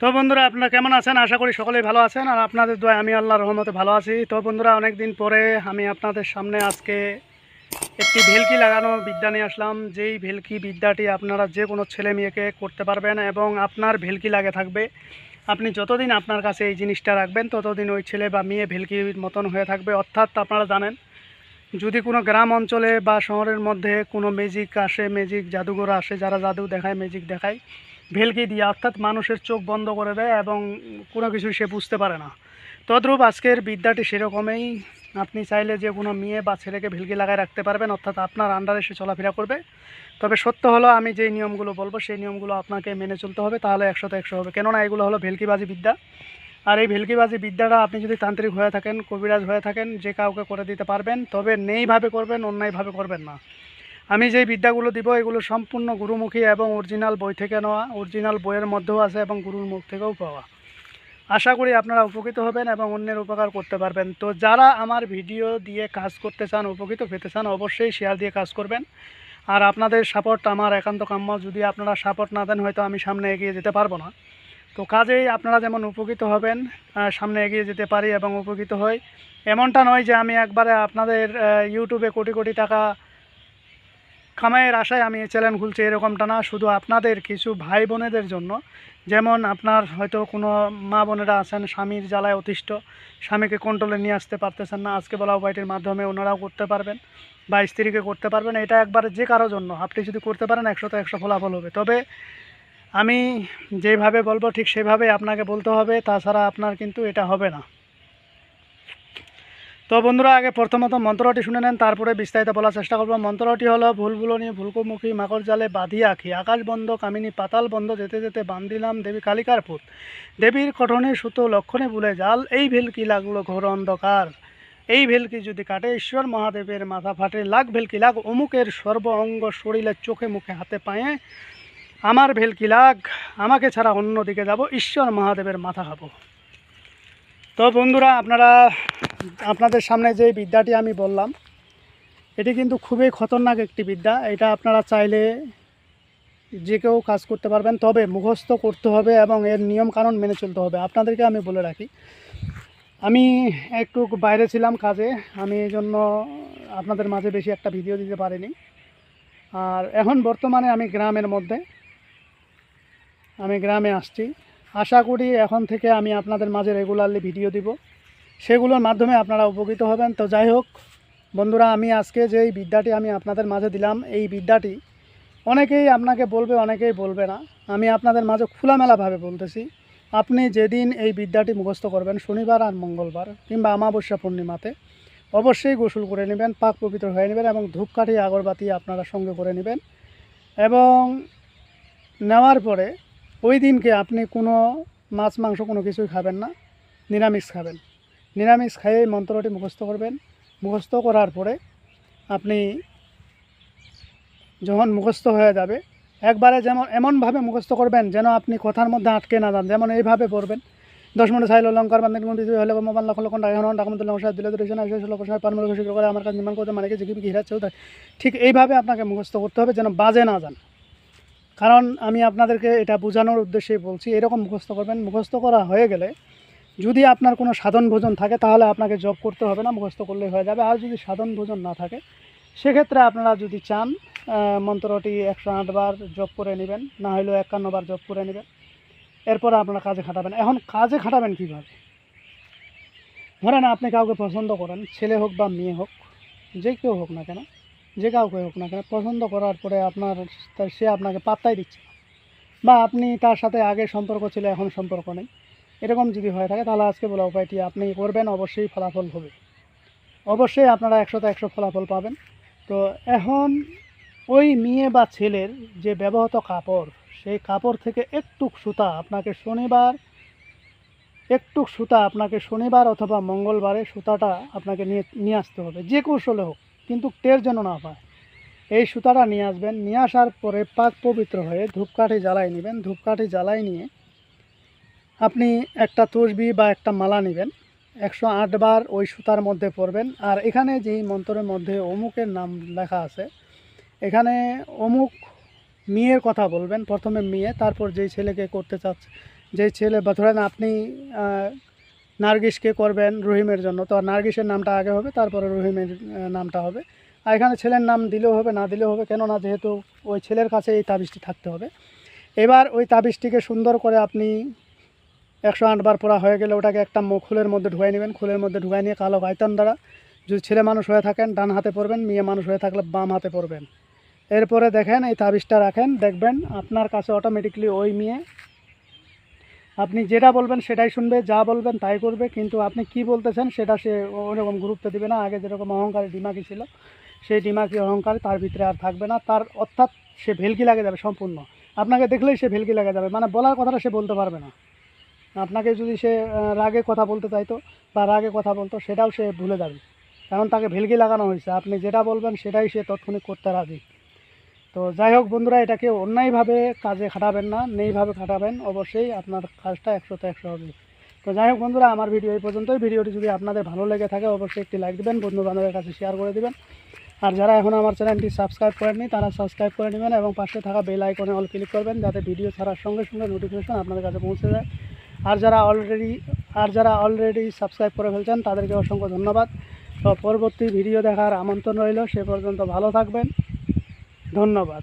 তো বন্ধুরা, আপনারা কেমন আছেন? আশা করি সকলেই ভালো আছেন, আর আপনাদের দোয়ায় আমি আল্লাহর রহমতে ভালো আছি। তো বন্ধুরা, অনেক দিন পরে আমি আপনাদের সামনে আজকে একটি ভেলকি লাগানো বিদ্যা নিয়ে আসলাম। যেই ভেলকি বিদ্যাটি আপনারা যে কোনো ছেলে মেয়েকে করতে পারবেন এবং আপনার ভেলকি লাগে থাকবে। আপনি যতদিন আপনার কাছে এই জিনিসটা রাখবেন ততদিন ওই ছেলে বা মেয়ে ভেলকির মতন হয়ে থাকবে। অর্থাৎ আপনারা জানেন, যদি কোনো গ্রাম অঞ্চলে বা শহরের মধ্যে কোনো ম্যাজিক আসে, ম্যাজিক জাদুঘর আসে, যারা জাদু দেখায়, ম্যাজিক দেখায় ভেলকি দিয়ে, অর্থাৎ মানুষের চোখ বন্ধ করে দেয় এবং কোনো কিছু সে বুঝতে পারে না। তদ্রূপ আজকের বিদ্যাটি সেরকমই। আপনি চাইলে যে কোনো মেয়ে বা ছেলেকে ভেলকি লাগায় রাখতে পারবেন, অর্থাৎ আপনার আন্ডারে সে চলাফেরা করবে। তবে সত্য হলো, আমি যেই নিয়মগুলো বলবো সেই নিয়মগুলো আপনাকে মেনে চলতে হবে, তাহলে 100তে 100 হবে। কেননা এগুলো হলো ভেলকিবাজি বিদ্যা। আর এই ভেলকিবাজি বিদ্যাটা আপনি যদি তান্ত্রিক হয়ে থাকেন, কবিরাজ হয়ে থাকেন, যে কাউকে করে দিতে পারবেন, তবে নেইভাবে করবেন, অন্যায়ভাবে করবেন না। আমি যেই বিদ্যাগুলো দিব এগুলো সম্পূর্ণ গুরুমুখী এবং অরিজিনাল বই থেকে নেওয়া, অরিজিনাল বইয়ের মধ্যেও আছে এবং গুরুর মুখ থেকেও পাওয়া। আশা করি আপনারা উপকৃত হবেন এবং অন্যের উপকার করতে পারবেন। তো যারা আমার ভিডিও দিয়ে কাজ করতে চান, উপকৃত পেতে চান, অবশ্যই শেয়ার দিয়ে কাজ করবেন। আর আপনাদের সাপোর্ট আমার একান্ত কাম্য। যদি আপনারা সাপোর্ট না দেন, হয়তো আমি সামনে এগিয়ে যেতে পারবো না। তো কাজেই আপনারা যেমন উপকৃত হবেন, সামনে এগিয়ে যেতে পারি এবং উপকৃত হই। এমনটা নয় যে আমি একবারে আপনাদের ইউটিউবে কোটি কোটি টাকা কামাইয়ের আশায় আমি চ্যানেল খুলছি, এরকমটা না। শুধু আপনাদের কিছু ভাই বোনেদের জন্য, যেমন আপনার হয়তো কোনো মা বোনেরা আছেন স্বামীর জ্বালায় অতিষ্ঠ, স্বামীকে কন্ট্রোলে নিয়ে আসতে পারতেছেন না, আজকে বলা উপায়টির মাধ্যমে ওনারাও করতে পারবেন বা স্ত্রীকে করতে পারবেন। এটা একবারে যে কারোর জন্য আপনি যদি করতে পারেন 100তে 100 ফলাফল হবে। তবে আমি যেভাবে বলবো ঠিক সেভাবেই আপনাকে বলতে হবে, তাছাড়া আপনার কিন্তু এটা হবে না। তো বন্ধুরা, আগে প্রথমত মন্ত্রটি শুনে নেন, তারপরে বিস্তারিত বলার চেষ্টা করব। মন্ত্রটি হলো, ভুলভুলনি ভুলকুমুখী মাকড় জালে বাঁধিয়া আঁখি, আকাশ বন্ধ কামিনী পাতাল বন্ধ, যেতে যেতে বান্ধিলাম দেবী কালিকার পুত, দেবীর কঠনে সুতো লক্ষণে ভুলে জাল, এই ভেলকি লাগলো ঘোর অন্ধকার, এই ভেলকি যদি কাটে ঈশ্বর মহাদেবের মাথা ফাটে, লাগ ভেলকি লাগ অমুকের সর্ব অঙ্গ শরীরের চোখে মুখে হাতে পায়ে, আমার ভেলকি লাগ, আমাকে ছাড়া অন্যদিকে যাব, ঈশ্বর মহাদেবের মাথা খাবো। তো বন্ধুরা, আপনাদের সামনে যে বিদ্যাটি আমি বললাম, এটি কিন্তু খুবই খতরনাক একটি বিদ্যা। এটা আপনারা চাইলে যে কেউ কাজ করতে পারবেন, তবে মুখস্থ করতে হবে এবং এর নিয়ম কানুন মেনে চলতে হবে। আপনাদেরকে আমি বলে রাখি, আমি একটু বাইরে ছিলাম কাজে, আমি এই জন্য আপনাদের মাঝে বেশি একটা ভিডিও দিতে পারিনি। আর এখন বর্তমানে আমি গ্রামে আসছি। আশা করি এখন থেকে আমি আপনাদের মাঝে রেগুলারলি ভিডিও দিব, সেগুলোর মাধ্যমে আপনারা উপকৃত হবেন। তো যাই হোক বন্ধুরা, আমি আজকে যেই বিদ্যাটি আমি আপনাদের মাঝে দিলাম, এই বিদ্যাটি অনেকেই আপনাকে বলবে, অনেকেই বলবে না। আমি আপনাদের মাঝে খোলামেলাভাবে বলতেছি, আপনি যেদিন এই বিদ্যাটি মুখস্থ করবেন, শনিবার আর মঙ্গলবার কিংবা অমাবস্যা পূর্ণিমাতে, অবশ্যই গোসল করে নেবেন, পাক পবিত্র হয়ে নেবেন এবং ধূপকাঠি আগরবাতি আপনারা সঙ্গে করে নেবেন। এবং নেওয়ার পরে ওই দিনকে আপনি কোনো মাছ মাংস কোনো কিছুই খাবেন না, নিরামিষ খাবেন। নিরামিষ খেয়ে মন্ত্রটি মুখস্থ করবেন। মুখস্থ করার পরে আপনি যখন মুখস্থ হয়ে যাবে, একবারে যেমন এমনভাবে মুখস্থ করবেন যেন আপনি কথার মধ্যে আটকে না যান। যেমন এইভাবে পড়বেন, 10 মিনিট সাইল অলঙ্কার বান্ধব মন্ত্রী হলে মোবাইল লক্ষ লক্ষ টাকা হন ডাকুমন্ত লঙ্কার দিলে দূরে না এসে লক্ষ সময় পারমল শিক্ষা করে আমার কাছে নির্মাণ করতে মানে জিগি ঘিরাচ্ছেও তাই। ঠিক এইভাবে আপনাকে মুখস্থ করতে হবে যেন বাজে না যান। কারণ আমি আপনাদেরকে এটা বোঝানোর উদ্দেশ্যেই বলছি, এরকম মুখস্থ করবেন। মুখস্থ করা হয়ে গেলে যদি আপনার কোনো সাধন ভোজন থাকে, তাহলে আপনাকে জপ করতে হবে না, মুখস্থ করলেই হয়ে যাবে। আর যদি সাধন ভোজন না থাকে, সেক্ষেত্রে আপনারা যদি চান মন্ত্রটি 108 বার জপ করে নেবেন, না হলেও 51 বার জপ করে নেবেন। এরপর আপনারা কাজে খাটাবেন। এখন কাজে খাটাবেন কীভাবে? ধরেন আপনি কাউকে পছন্দ করেন, ছেলে হোক বা মেয়ে হোক, যে কেউ হোক না কেন, যে কাউকে হোক না কেন, পছন্দ করার পরে সে আপনাকে পাত্তাই দিচ্ছে না, বা আপনি তার সাথে আগে সম্পর্ক ছিল এখন সম্পর্ক নেই, এরকম যদি হয়ে থাকে, তাহলে আজকে বলা উপায়টি আপনি করবেন, অবশ্যই ফলাফল হবে। অবশ্যই আপনারা 100তে 100 ফলাফল পাবেন। তো এখন ওই মেয়ে বা ছেলের যে ব্যবহৃত কাপড়, সেই কাপড় থেকে একটুক সুতা আপনাকে শনিবার অথবা মঙ্গলবারে সুতাটা আপনাকে নিয়ে আসতে হবে, যে কৌশলে হোক, কিন্তু টের যেন না পায়। এই সুতাটা নিয়ে আসবেন। নিয়ে আসার পরে পাক পবিত্র হয়ে ধূপকাঠি জ্বালাই নেবেন। ধূপকাঠি জ্বালাই নিয়ে আপনি একটা তসবি বা একটা মালা নেবেন, 108 বার ওই সুতার মধ্যে পড়বেন। আর এখানে যেই মন্ত্রের মধ্যে অমুকের নাম লেখা আছে, এখানে অমুক মেয়ের কথা বলবেন, প্রথমে মেয়ে, তারপর যেই ছেলেকে করতে চাচ্ছে যেই ছেলে বা ধরেন আপনি নার্গিসকে করবেন রহিমের জন্য, তো নার্গিসের নামটা আগে হবে, তারপরে রহিমের নামটা হবে। আর এখানে ছেলের নাম দিলেও হবে, না দিলেও হবে, কেননা যেহেতু ওই ছেলের কাছে এই তাবিজটি থাকতে হবে। এবার ওই তাবিজটিকে সুন্দর করে আপনি 108 বার পড়া হয়ে গেলে ওটাকে একটা খুলের মধ্যে ঢুকাই নেবেন। খুলের মধ্যে ঢুকাই নিয়ে কালো গায়তান দ্বারা, যদি ছেলে মানুষ হয়ে থাকেন ডান হাতে পড়বেন, মেয়ে মানুষ হয়ে থাকলে বাম হাতে পড়বেন। এরপরে দেখেন এই তাবিজটা রাখেন, দেখবেন আপনার কাছে অটোমেটিকলি ওই মেয়ে আপনি যেটা বলবেন সেটাই শুনবে, যা বলবেন তাই করবে, কিন্তু আপনি কি বলতেছেন সেটা সে ওরকম গুরুত্ব দেবে না। আগে যেরকম অহংকারী ডিমাকি ছিল, সেই ডিমাকি অহংকার তার ভিতরে আর থাকবে না, তার অর্থাৎ সে ভেলকি লাগে যাবে সম্পূর্ণ। আপনাকে দেখলেই সে ভেলকি লাগে যাবে, মানে বলার কথাটা সে বলতে পারবে না। আপনাকে যদি সে রাগে কথা বলতে চাইতো বা রাগে কথা বলতো, সেটাও সে ভুলে যাবে, কারণ তাকে ভেলকি লাগানো হয়েছে। আপনি যেটা বলবেন সেটাই সে তৎক্ষণিক করতে রাজি। তো যাই হোক বন্ধুরা, এটাকে অন্যায়ভাবে কাজে খাটাবেন না, নেইভাবে খাটাবেন, অবশ্যই আপনার কাজটা 100তে 100 হবে। তো যাই হোক বন্ধুরা, আমার ভিডিও এই পর্যন্তই। ভিডিওটি যদি আপনাদের ভালো লেগে থাকে অবশ্যই একটি লাইক দেবেন, বন্ধু বান্ধবের কাছে শেয়ার করে দেবেন। আর যারা এখন আমার চ্যানেলটি সাবস্ক্রাইব করেননি তারা সাবস্ক্রাইব করে নেবেন এবং পাশে থাকা বেল আইকনে অল ক্লিক করবেন, যাতে ভিডিও ছাড়ার সঙ্গে সঙ্গে নোটিফিকেশন আপনাদের কাছে পৌঁছে যায়। আর যারা অলরেডি সাবস্ক্রাইব করে ফেলছেন তাদেরকে অসংখ্য ধন্যবাদ। তো পরবর্তী ভিডিও দেখার আমন্ত্রণ রইল। সে পর্যন্ত ভালো থাকবেন, ধন্যবাদ।